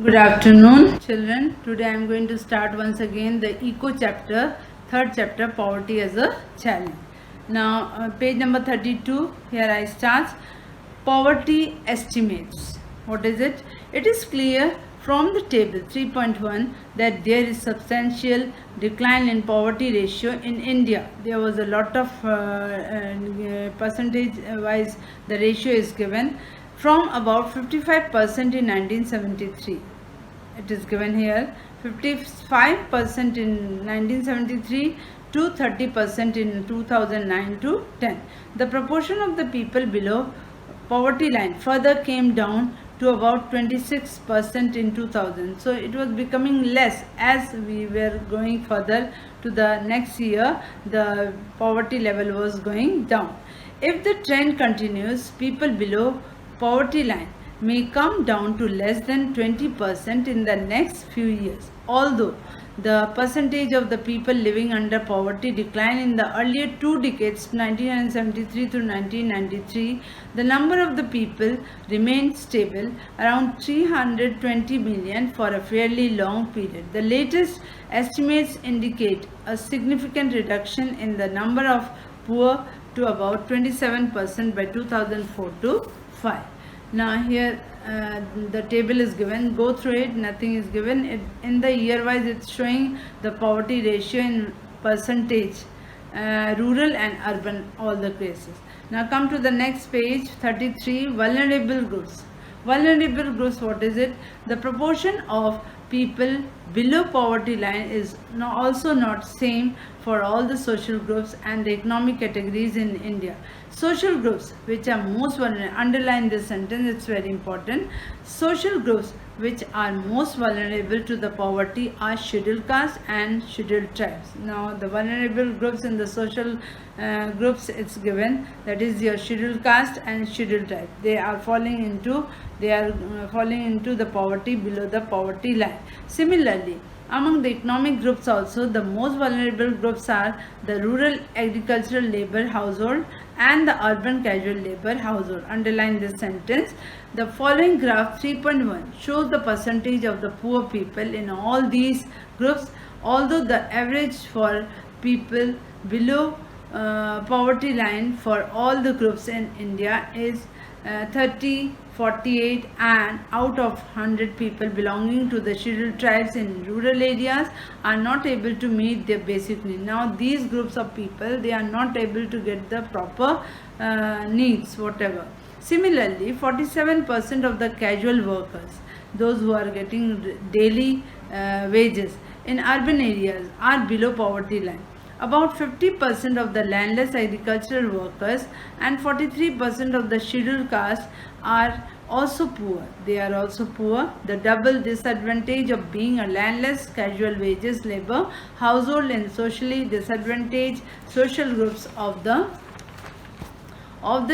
Good afternoon, children. Today I am going to start once again the eco chapter, third chapter, poverty as a challenge. Now, page number 32. Here I start. Poverty estimates. What is it? It is clear from the table 3.1 that there is substantial decline in poverty ratio in India. There was a lot of percentage wise the ratio is given from about 55% in 1973. It is given here 55% in 1973 to 30% in 2009 to 10. The proportion of the people below poverty line further came down to about 26% in 2000. So it was becoming less as we were going further to the next year. The poverty level was going down. If the trend continues, people below poverty line may come down to less than 20% in the next few years. Although the percentage of the people living under poverty declined in the earlier two decades, 1973 to 1993, the number of the people remained stable around 320 million for a fairly long period. The latest estimates indicate a significant reduction in the number of poor to about 27% by 2004 to 5. Now here the table is given, go through it, nothing is given. In the year wise it's showing the poverty ratio in percentage, rural and urban, all the cases. Now come to the next page 33, vulnerable groups. Vulnerable groups, what is it? The proportion of people below poverty line is also not same for all the social groups and the economic categories in India. Social groups which are most vulnerable, underline this sentence, it's very important. Social groups which are most vulnerable to the poverty are scheduled caste and scheduled tribes. Now the vulnerable groups in the social groups it's given, that is your scheduled caste and scheduled tribe. They are falling into the poverty below the poverty line. Similarly, among the economic groups also, the most vulnerable groups are the rural agricultural labor household and the urban casual labor household. Underline this sentence. The following graph 3.1 shows the percentage of the poor people in all these groups, although the average for people below poverty line for all the groups in India is 30, 48, and out of 100 people belonging to the scheduled tribes in rural areas are not able to meet their basic needs. Now these groups of people, they are not able to get the proper needs, whatever. Similarly, 47% of the casual workers, those who are getting daily wages in urban areas, are below poverty line. About 50% of the landless agricultural workers and 43% of the scheduled caste are also poor. They are also poor. The double disadvantage of being a landless casual wages labor household in socially disadvantaged social groups of the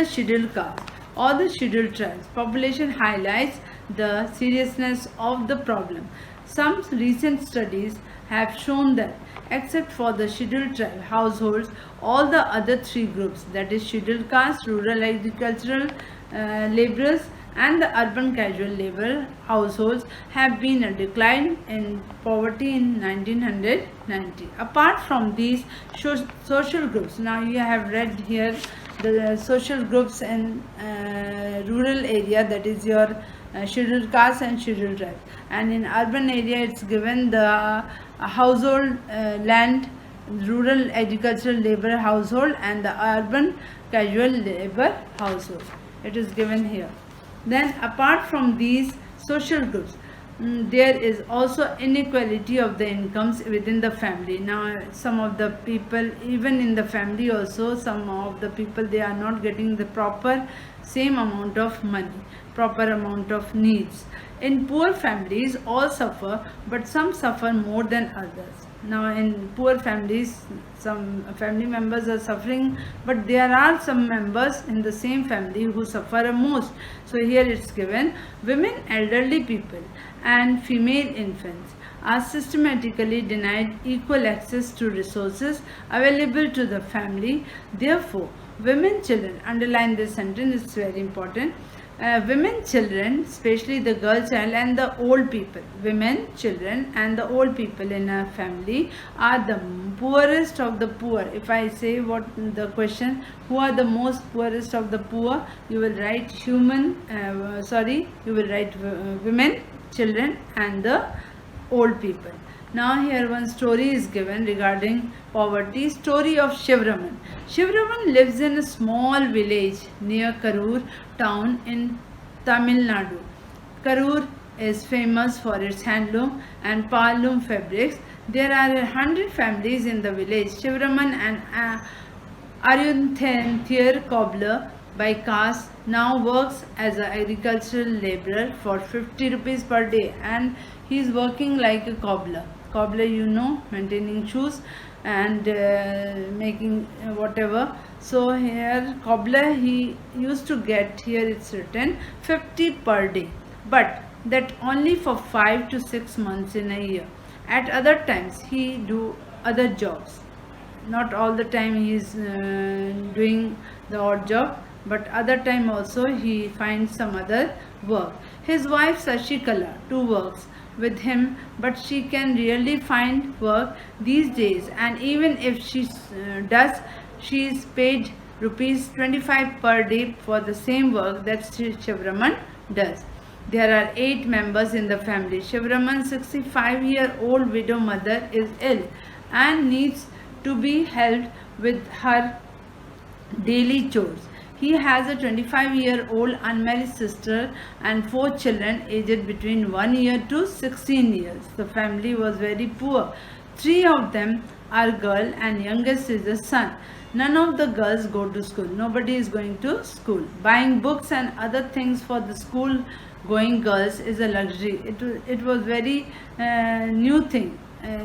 scheduled caste or the scheduled tribes population highlights the seriousness of the problem. Some recent studies have shown that except for the scheduled tribe households, all the other three groups, that is scheduled caste, rural agricultural laborers and the urban casual labor households, have been a decline in poverty in 1990. Apart from these social groups, now you have read here the social groups in rural area, that is your scheduled caste and scheduled tribe, and in urban area it's given the household land rural agricultural labor household and the urban casual labor household, it is given here. Then apart from these social groups, there is also inequality of the incomes within the family. Now some of the people, even in the family also, some of the people, they are not getting the proper same amount of money, proper amount of needs. In poor families all suffer, but some suffer more than others. Now in poor families, some family members are suffering, but there are some members in the same family who suffer most. So here it's given, women, elderly people and female infants are systematically denied equal access to resources available to the family. Therefore, women children, underline this sentence, it's very important. Women, children, especially the girl child and the old people, women, children and the old people in a family are the poorest of the poor. If I say what the question, who are the most poorest of the poor, you will write you will write women, children and the old people. Now here one story is given regarding poverty. Story of Shivraman. Shivraman lives in a small village near Karur town in Tamil Nadu. Karur is famous for its handloom and palloom fabrics. There are 100 families in the village. Shivraman and Arunthir cobbler by caste now works as an agricultural laborer for 50 rupees per day, and he is working like a cobbler. Cobbler, you know, maintaining shoes and making whatever. So here cobbler, he used to get, here it's written 50 per day, but that only for 5 to 6 months in a year. At other times he do other jobs. Not all the time he is doing the odd job, but other time also he finds some other work. His wife Sashikala too works with him, but she can really find work these days, and even if she does, she is paid rupees 25 per day for the same work that Shivraman does. There are 8 members in the family. Shivraman's 65-year-old widow mother is ill and needs to be helped with her daily chores. He has a 25-year-old unmarried sister and 4 children aged between 1 year to 16 years. The family was very poor. 3 of them are girls and youngest is a son. None of the girls go to school. Nobody is going to school. Buying books and other things for the school going girls is a luxury. It was very new thing.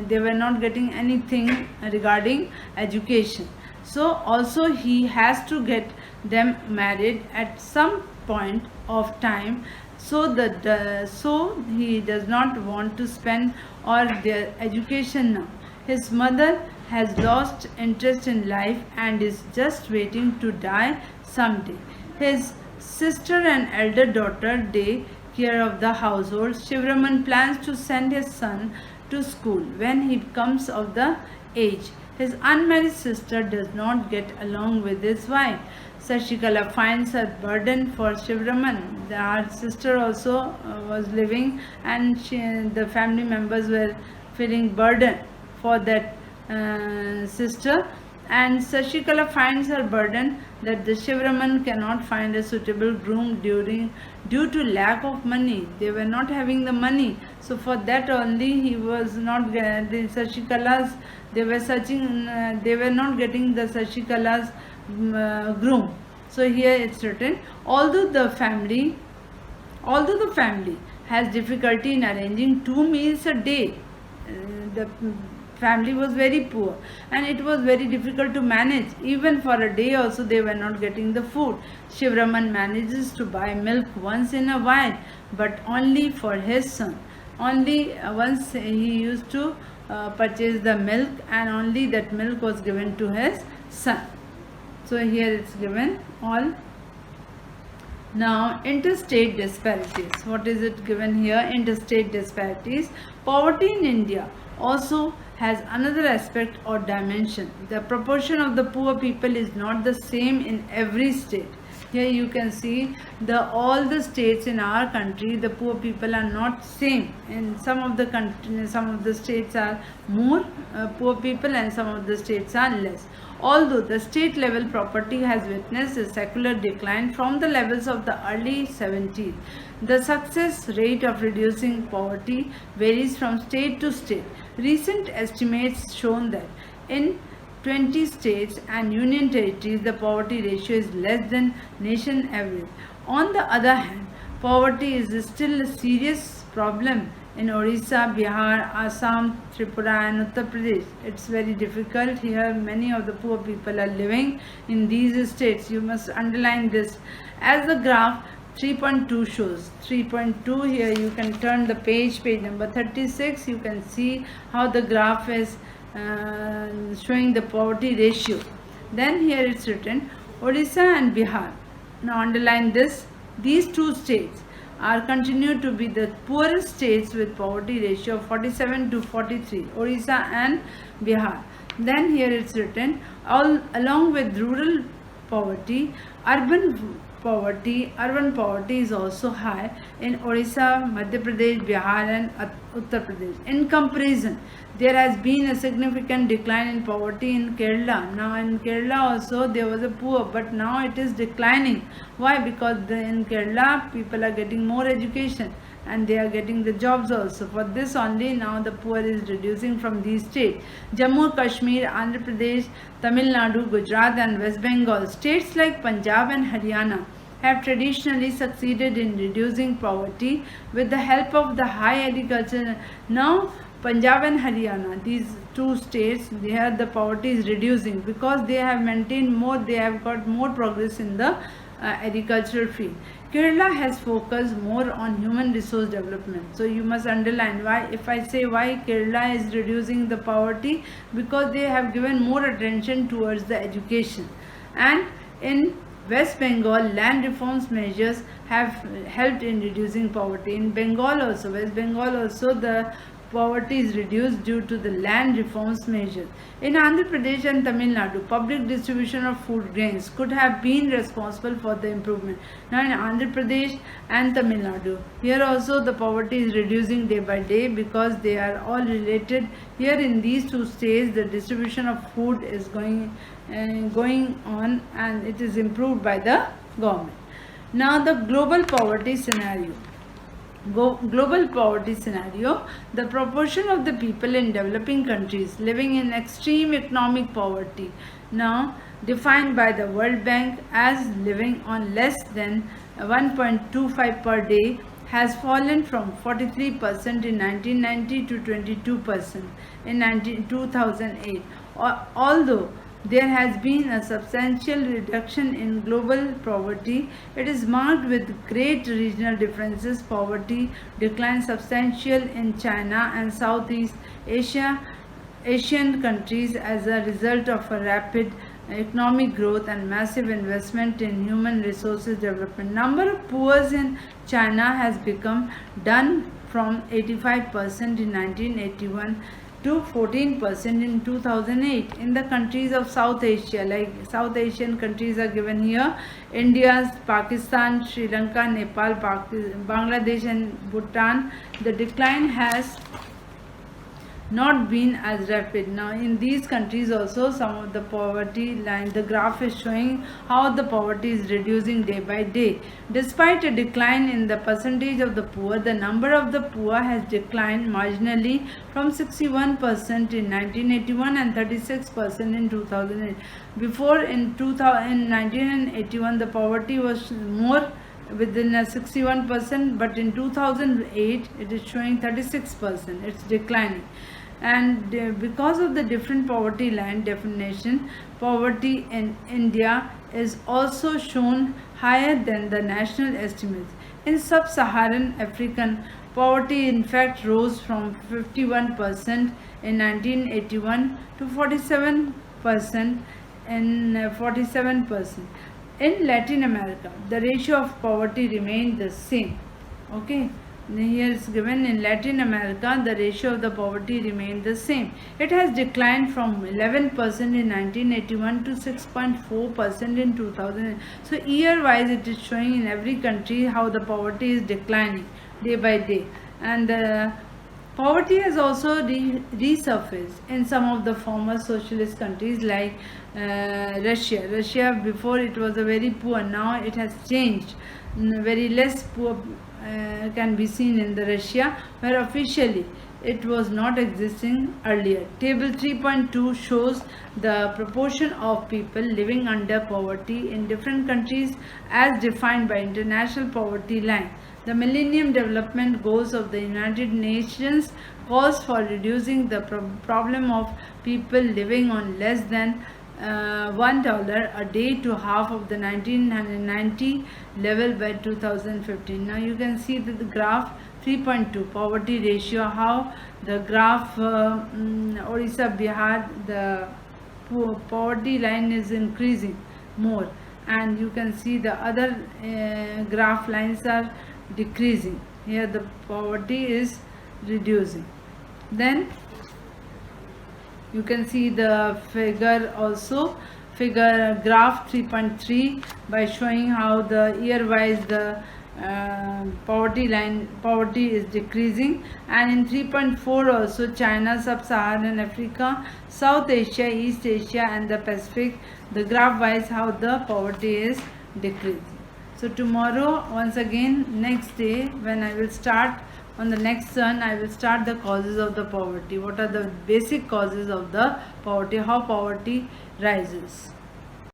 They were not getting anything regarding education. So also he has to get them married at some point of time, so that so he does not want to spend all their education now. His mother has lost interest in life and is just waiting to die someday. His sister and elder daughter take care of the household. Shivraman plans to send his son to school when he comes of the age. His unmarried sister does not get along with his wife. Sashikala finds her burden for Shivraman. Her sister also was living, and the family members were feeling burden for that sister. And Sashikala finds her burden that the Shivraman cannot find a suitable groom due to lack of money. They were not having the money, so for that only he was not the Sashikala's. They were searching. They were not getting the Sashikala's groom. So here it's written, although the family has difficulty in arranging 2 meals a day, the family was very poor and it was very difficult to manage. Even for a day also they were not getting the food. Shivraman manages to buy milk once in a while, but only for his son. Only once he used to purchase the milk, and only that milk was given to his son. So here it's given all. Now interstate disparities. What is it given here? Interstate disparities. Poverty in India also has another aspect or dimension. The proportion of the poor people is not the same in every state. Here you can see all the states in our country, the poor people are not same. In some of the states are more poor people and some of the states are less. Although the state level property has witnessed a secular decline from the levels of the early 70s, the success rate of reducing poverty varies from state to state. Recent estimates shown that in 20 states and union territories, the poverty ratio is less than nation average. On the other hand, poverty is still a serious problem in Odisha, Bihar, Assam, Tripura and Uttar Pradesh. It's very difficult here. Many of the poor people are living in these states. You must underline this. As the graph 3.2 shows, 3.2, here you can turn the page number 36. You can see how the graph is showing the poverty ratio. Then here it's written Odisha and Bihar. Now underline this. These two states are continued to be the poorest states with poverty ratio of 47 to 43, Orissa and Bihar. Then here it's written, along with rural poverty, urban poverty is also high in Orissa, Madhya Pradesh, Bihar and Uttar Pradesh. In comparison, there has been a significant decline in poverty in Kerala. Now in Kerala also there was a poor, but now it is declining. Why? Because in Kerala people are getting more education and they are getting the jobs also. For this only now the poor is reducing from these states. Jammu, Kashmir, Andhra Pradesh, Tamil Nadu, Gujarat and West Bengal. States like Punjab and Haryana have traditionally succeeded in reducing poverty with the help of the high agriculture. Now Punjab and Haryana, these two states, there the poverty is reducing because they have maintained more, they have got more progress in the agricultural field. Kerala has focused more on human resource development. So you must underline why, if I say why Kerala is reducing the poverty, because they have given more attention towards the education. And in West Bengal, land reforms measures have helped in reducing poverty. In Bengal also, West Bengal also, the poverty is reduced due to the land reforms measures. In Andhra Pradesh and Tamil Nadu, public distribution of food grains could have been responsible for the improvement. Now in Andhra Pradesh and Tamil Nadu, here also the poverty is reducing day by day because they are all related. Here in these two states, the distribution of food is going on and it is improved by the government. Now the global poverty scenario. The proportion of the people in developing countries living in extreme economic poverty, now defined by the World Bank as living on less than 1.25 per day, has fallen from 43% in 1990 to 22% in 2008. Although there has been a substantial reduction in global poverty, it is marked with great regional differences. Poverty declined substantial in China and Southeast Asian countries as a result of a rapid economic growth and massive investment in human resources development. Number of poor in China has become down from 85% in 1981 to 14% in 2008. In the countries of South Asia, like South Asian countries are given here, India, Pakistan, Sri Lanka, Nepal, Bangladesh and Bhutan, the decline has not been as rapid. Now in these countries also, some of the poverty line, the graph is showing how the poverty is reducing day by day. Despite a decline in the percentage of the poor, the number of the poor has declined marginally from 61% in 1981 and 36% in 2008. Before in 1981 the poverty was more within a 61%, but in 2008 it is showing 36%. It's declining. And because of the different poverty line definition, poverty in India is also shown higher than the national estimates. In sub-Saharan African, poverty in fact rose from 51% in 1981 to 47% in 47%. In Latin America, the ratio of poverty remained the same. Okay. Here is given in Latin America, the ratio of the poverty remained the same. It has declined from 11% in 1981 to 6.4% in 2000. So year wise it is showing in every country how the poverty is declining day by day. And the poverty has also resurfaced in some of the former socialist countries like Russia. Russia before it was a very poor, now it has changed. Very less poor can be seen in the Russia, where officially it was not existing earlier. Table 3.2 shows the proportion of people living under poverty in different countries as defined by International Poverty Line. The Millennium Development Goals of the United Nations calls for reducing the problem of people living on less than $1 a day to half of the 1990 level by 2015. Now you can see that the graph 3.2 poverty ratio, how the graph Orissa, Bihar, the poverty line is increasing more. and you can see the other graph lines are decreasing. Here the poverty is reducing. Then you can see the figure also, figure graph 3.3, by showing how the year wise the poverty is decreasing, and in 3.4 also China, Sub-Saharan Africa, South Asia, East Asia and the Pacific, the graph wise how the poverty is decreasing. So tomorrow, once again, next day, when I will start on the next turn, I will start the causes of the poverty. What are the basic causes of the poverty, how poverty rises.